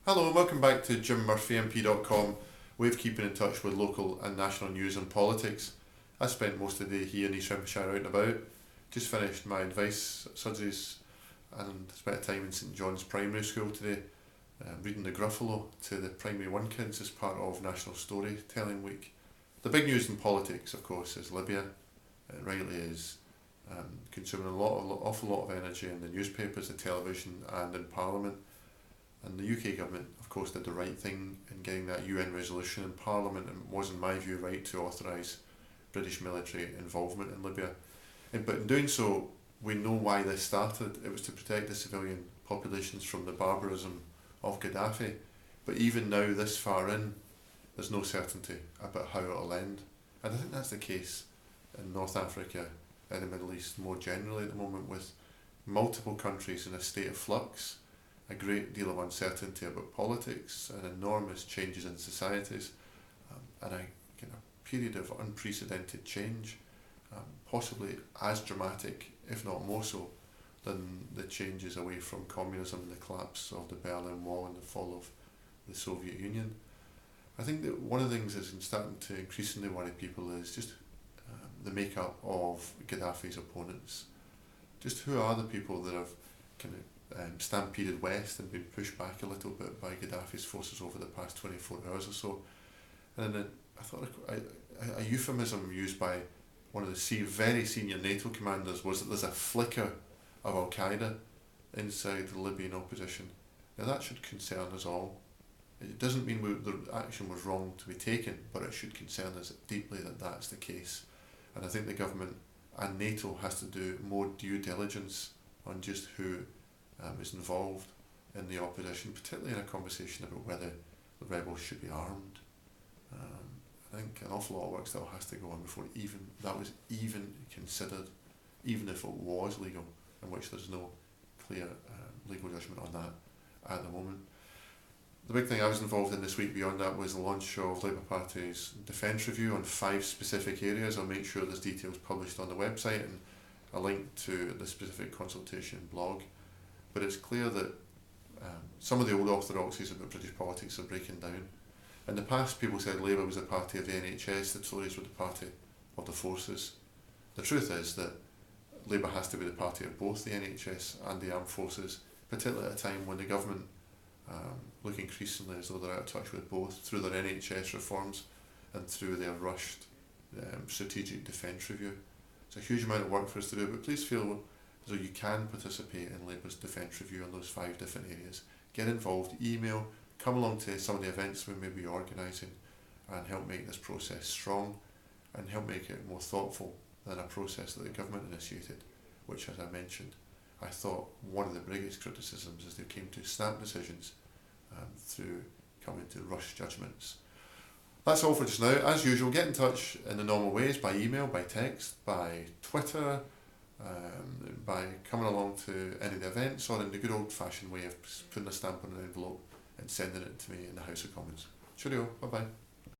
Hello and welcome back to JimMurphyMP.com, way of keeping in touch with local and national news and politics. I spent most of the day here in East Renfrewshire out and about. Just finished my advice surgeries and spent time in St John's Primary School today, reading the Gruffalo to the Primary 1 kids as part of National Storytelling Week. The big news in politics, of course, is Libya. It rightly is consuming awful lot of energy in the newspapers, the television and in Parliament. And the UK government, of course, did the right thing in getting that UN resolution in Parliament, and was, in my view, right to authorise British military involvement in Libya. But in doing so, we know why this started. It was to protect the civilian populations from the barbarism of Gaddafi. But even now, this far in, there's no certainty about how it'll end. And I think that's the case in North Africa and the Middle East more generally at the moment, with multiple countries in a state of flux, a great deal of uncertainty about politics and enormous changes in societies, and a kind of period of unprecedented change, possibly as dramatic, if not more so, than the changes away from communism and the collapse of the Berlin Wall and the fall of the Soviet Union. I think that one of the things that's starting to increasingly worry people is just the makeup of Gaddafi's opponents. Just who are the people that have kind of stampeded west and been pushed back a little bit by Gaddafi's forces over the past 24 hours or so. And then I thought a euphemism used by one of the very senior NATO commanders was that there's a flicker of Al-Qaeda inside the Libyan opposition. Now that should concern us all. It doesn't mean the action was wrong to be taken, but it should concern us deeply that that's the case. And I think the government and NATO has to do more due diligence on just who is involved in the opposition, particularly in a conversation about whether the rebels should be armed. I think an awful lot of work still has to go on before that was even considered, even if it was legal, in which there's no clear legal judgment on that at the moment. The big thing I was involved in this week beyond that was the launch of Labour Party's defence review on 5 specific areas. I'll make sure there's details published on the website and a link to the specific consultation blog. But it's clear that some of the old orthodoxies about British politics are breaking down. In the past, people said Labour was the party of the NHS, the Tories were the party of the forces. The truth is that Labour has to be the party of both the NHS and the armed forces, particularly at a time when the government look increasingly as though they're out of touch with both through their NHS reforms and through their rushed strategic defence review. It's a huge amount of work for us to do, but please feel as though you can participate in Labour's defence review on those 5 different areas. Get involved, email, come along to some of the events we may be organising and help make this process strong and help make it more thoughtful than a process that the government initiated, which, as I mentioned, I thought one of the biggest criticisms is they came to snap decisions through coming to rush judgments. That's all for just now. As usual, get in touch in the normal ways, by email, by text, by Twitter, by coming along to any of the events, or in the good old-fashioned way of putting a stamp on an envelope and sending it to me in the House of Commons. Cheerio, bye-bye.